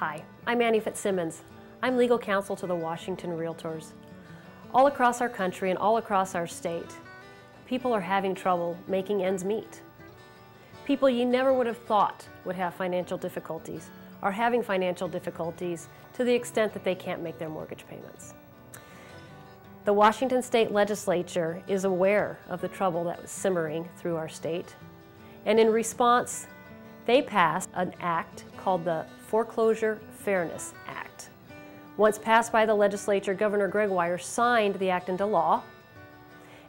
Hi, I'm Annie Fitzsimmons. I'm legal counsel to the Washington Realtors. All across our country and all across our state, people are having trouble making ends meet. People you never would have thought would have financial difficulties are having financial difficulties to the extent that they can't make their mortgage payments. The Washington State Legislature is aware of the trouble that was simmering through our state, and in response, they passed an act called the Foreclosure Fairness Act. Once passed by the legislature, Governor Gregoire signed the act into law,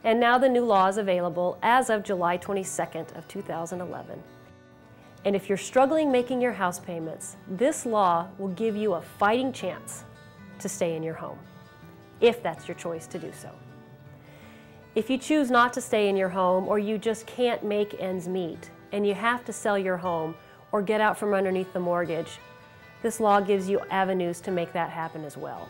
and now the new law is available as of July 22nd of 2011. And if you're struggling making your house payments, this law will give you a fighting chance to stay in your home, if that's your choice to do so. If you choose not to stay in your home, or you just can't make ends meet, and you have to sell your home or get out from underneath the mortgage, this law gives you avenues to make that happen as well.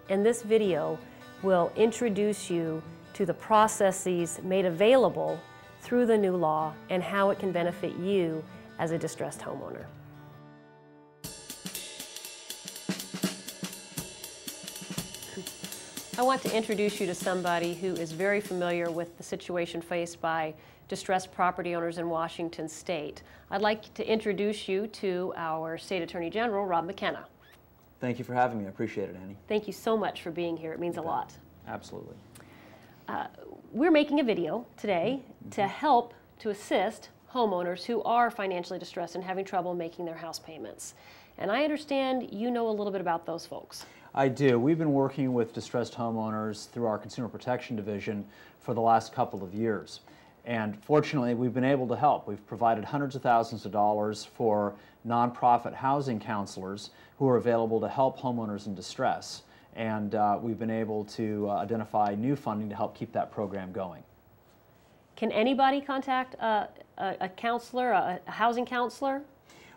And this video will introduce you to the processes made available through the new law and how it can benefit you as a distressed homeowner. I want to introduce you to somebody who is very familiar with the situation faced by distressed property owners in Washington State. I'd like to introduce you to our State Attorney General, Rob McKenna. Thank you for having me. I appreciate it, Annie. Thank you so much for being here. It means a lot. Absolutely. We're making a video today to help to assist homeowners who are financially distressed and having trouble making their house payments. And I understand you know a little bit about those folks. I do. We've been working with distressed homeowners through our Consumer Protection Division for the last couple of years. And fortunately, we've been able to help. We've provided hundreds of thousands of dollars for nonprofit housing counselors who are available to help homeowners in distress. And we've been able to identify new funding to help keep that program going. Can anybody contact a counselor, a housing counselor?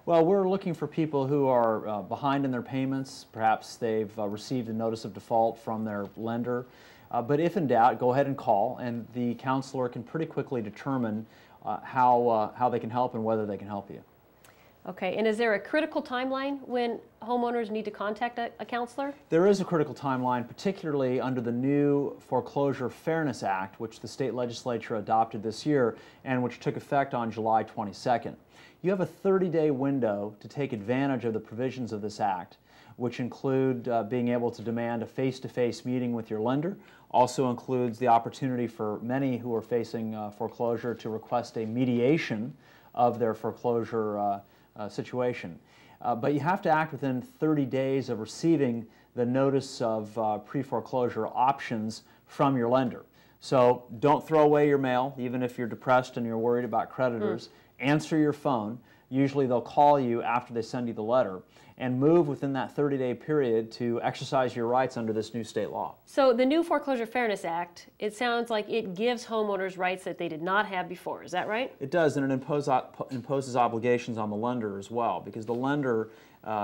Well, we're looking for people who are behind in their payments. Perhaps they've received a notice of default from their lender. But if in doubt, go ahead and call, and the counselor can pretty quickly determine how they can help and whether they can help you. Okay, and is there a critical timeline when homeowners need to contact a counselor? There is a critical timeline, particularly under the new Foreclosure Fairness Act, which the state legislature adopted this year and which took effect on July 22nd. You have a 30-day window to take advantage of the provisions of this act, which include being able to demand a face-to-face meeting with your lender. Also includes the opportunity for many who are facing foreclosure to request a mediation of their foreclosure situation. But you have to act within 30 days of receiving the notice of pre-foreclosure options from your lender. So don't throw away your mail, even if you're depressed and you're worried about creditors. Answer your phone. Usually they'll call you after they send you the letter, and move within that 30-day period to exercise your rights under this new state law. So the new Foreclosure Fairness Act, it sounds like it gives homeowners rights that they did not have before. Is that right? It does, and it imposes obligations on the lender as well, because the lender,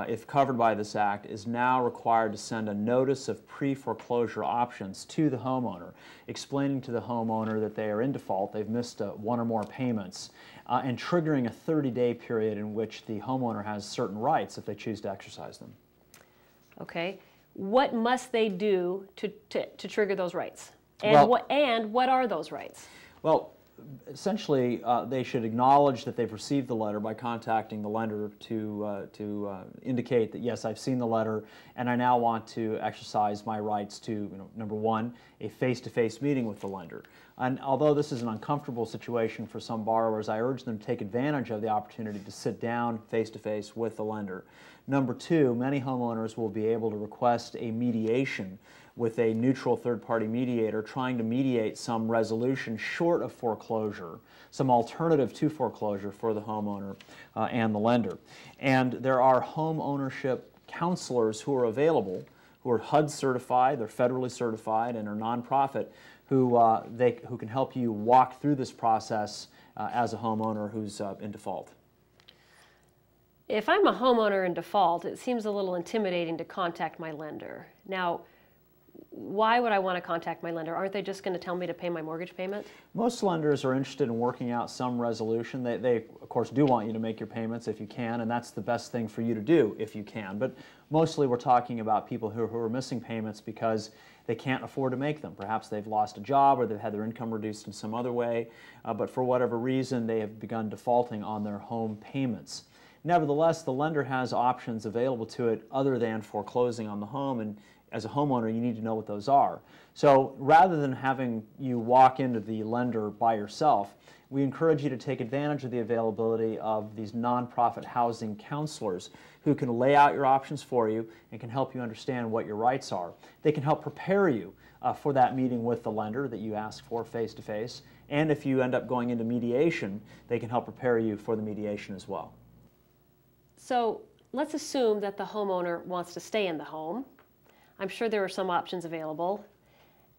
if covered by this act, is now required to send a notice of pre-foreclosure options to the homeowner, explaining to the homeowner that they are in default, they've missed one or more payments, and triggering a 30-day period in which the homeowner has certain rights if they choose to exercise them. Okay. What must they do to trigger those rights? And, what are those rights? Well, essentially, they should acknowledge that they've received the letter by contacting the lender to indicate that, yes, I've seen the letter and I now want to exercise my rights to, number one, a face-to-face meeting with the lender. And although this is an uncomfortable situation for some borrowers, I urge them to take advantage of the opportunity to sit down face-to-face with the lender. Number two, many homeowners will be able to request a mediation with a neutral third-party mediator trying to mediate some resolution short of foreclosure, some alternative to foreclosure for the homeowner and the lender. And there are home ownership counselors who are available, who are HUD certified, they're federally certified, and are nonprofit, who can help you walk through this process as a homeowner who's in default. If I'm a homeowner in default, it seems a little intimidating to contact my lender. Now, why would I want to contact my lender? Aren't they just going to tell me to pay my mortgage payment? Most lenders are interested in working out some resolution. They of course, do want you to make your payments if you can, and that's the best thing for you to do if you can. But mostly we're talking about people who are missing payments because they can't afford to make them. Perhaps they've lost a job or they've had their income reduced in some other way, but for whatever reason they have begun defaulting on their home payments. Nevertheless, the lender has options available to it other than foreclosing on the home, and as a homeowner, you need to know what those are. So rather than having you walk into the lender by yourself, we encourage you to take advantage of the availability of these nonprofit housing counselors who can lay out your options for you and can help you understand what your rights are. They can help prepare you for that meeting with the lender that you ask for face-to-face, and if you end up going into mediation, they can help prepare you for the mediation as well. So let's assume that the homeowner wants to stay in the home. I'm sure there are some options available.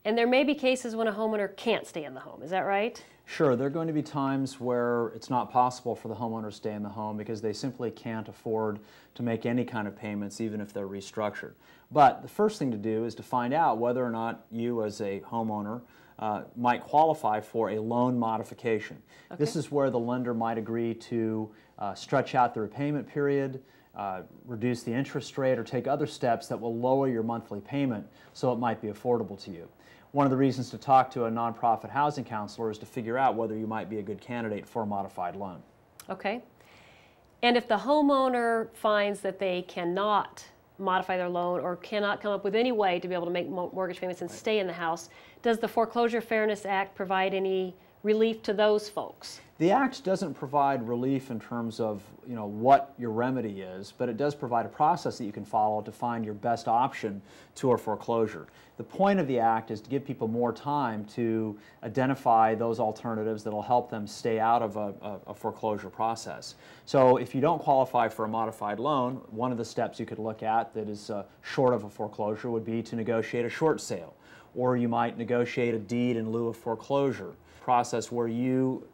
And there may be cases when a homeowner can't stay in the home. Is that right? Sure. There are going to be times where it's not possible for the homeowner to stay in the home because they simply can't afford to make any kind of payments, even if they're restructured. But the first thing to do is to find out whether or not you as a homeowner might qualify for a loan modification. Okay. This is where the lender might agree to stretch out the repayment period, reduce the interest rate, or take other steps that will lower your monthly payment so it might be affordable to you. One of the reasons to talk to a nonprofit housing counselor is to figure out whether you might be a good candidate for a modified loan. Okay. And if the homeowner finds that they cannot modify their loan or cannot come up with any way to be able to make mortgage payments and stay in the house, does the Foreclosure Fairness Act provide any relief to those folks? The Act doesn't provide relief in terms of what your remedy is, but it does provide a process that you can follow to find your best option to a foreclosure. The point of the Act is to give people more time to identify those alternatives that will help them stay out of a foreclosure process. So if you don't qualify for a modified loan, one of the steps you could look at that is short of a foreclosure would be to negotiate a short sale, or you might negotiate a deed in lieu of foreclosure process where you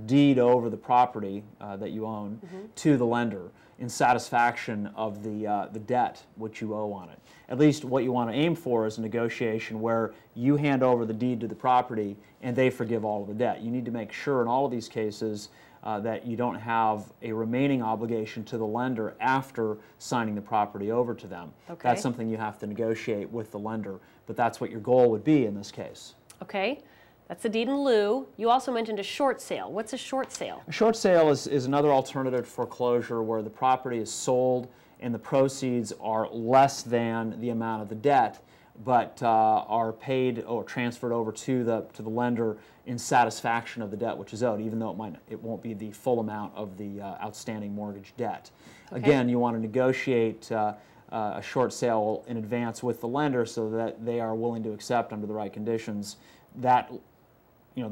deed over the property that you own to the lender in satisfaction of the debt which you owe on it. At least what you want to aim for is a negotiation where you hand over the deed to the property and they forgive all of the debt. You need to make sure in all of these cases that you don't have a remaining obligation to the lender after signing the property over to them. Okay. That's something you have to negotiate with the lender, but that's what your goal would be in this case. Okay. That's a deed in lieu. You also mentioned a short sale. What's a short sale? A short sale is another alternative to foreclosure where the property is sold and the proceeds are less than the amount of the debt, but are paid or transferred over to the lender in satisfaction of the debt which is owed, even though it won't be the full amount of the outstanding mortgage debt. Okay. Again, you want to negotiate a short sale in advance with the lender so that they are willing to accept under the right conditions that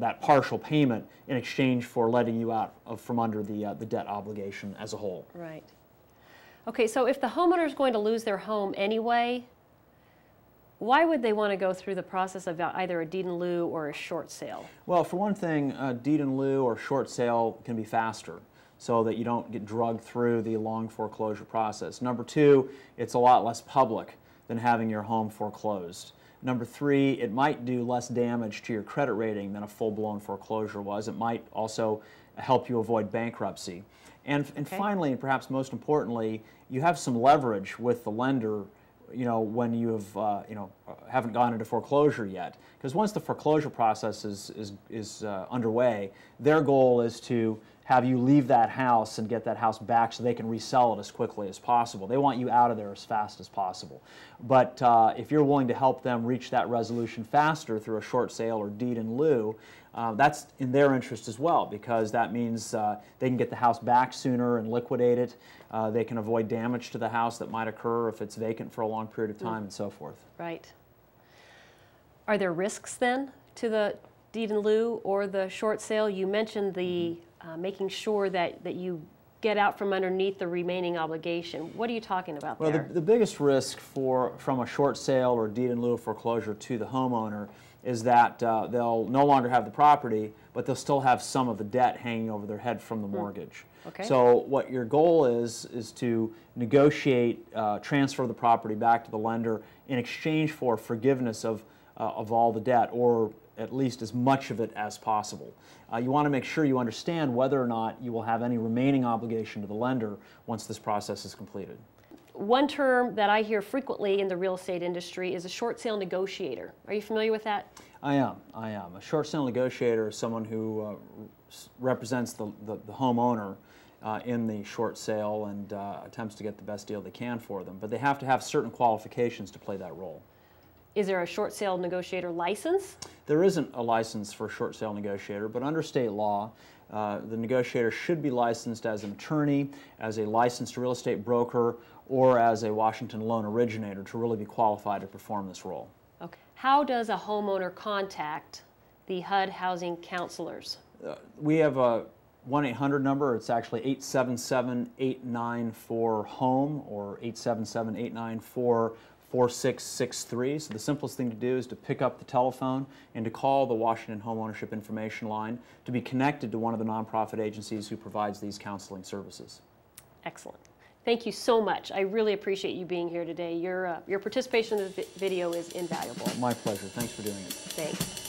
that partial payment in exchange for letting you out from under the debt obligation as a whole. Right. Okay, so if the homeowner is going to lose their home anyway, why would they want to go through the process of either a deed in lieu or a short sale? Well, for one thing, a deed in lieu or short sale can be faster so that you don't get drugged through the long foreclosure process. Number two, it's a lot less public than having your home foreclosed. Number three, it might do less damage to your credit rating than a full-blown foreclosure was. It might also help you avoid bankruptcy. And finally, and perhaps most importantly, you have some leverage with the lender when you have haven't gone into foreclosure yet. Because once the foreclosure process is underway, their goal is to have you leave that house and get that house back so they can resell it as quickly as possible. They want you out of there as fast as possible. But if you're willing to help them reach that resolution faster through a short sale or deed in lieu, that's in their interest as well, because that means they can get the house back sooner and liquidate it. They can avoid damage to the house that might occur if it's vacant for a long period of time and so forth. Right. Are there risks then to the deed in lieu or the short sale? You mentioned the making sure that you get out from underneath the remaining obligation. What are you talking about there? Well, the biggest risk from a short sale or deed in lieu of foreclosure to the homeowner is that they'll no longer have the property, but they'll still have some of the debt hanging over their head from the mortgage. Okay. So what your goal is to negotiate transfer of the property back to the lender in exchange for forgiveness of all the debt, or at least as much of it as possible. You want to make sure you understand whether or not you will have any remaining obligation to the lender once this process is completed. One term that I hear frequently in the real estate industry is a short sale negotiator. Are you familiar with that? I am. A short sale negotiator is someone who represents the homeowner in the short sale and attempts to get the best deal they can for them. But they have to have certain qualifications to play that role. Is there a short sale negotiator license? There isn't a license for a short sale negotiator, but under state law, the negotiator should be licensed as an attorney, as a licensed real estate broker, or as a Washington loan originator to really be qualified to perform this role. Okay. How does a homeowner contact the HUD housing counselors? We have a 1-800 number. It's actually 877-894-HOME or 877-894-4663. So the simplest thing to do is to pick up the telephone and to call the Washington Homeownership Information Line to be connected to one of the nonprofit agencies who provides these counseling services. Excellent. Thank you so much. I really appreciate you being here today. Your participation in this video is invaluable. My pleasure. Thanks for doing it. Thanks.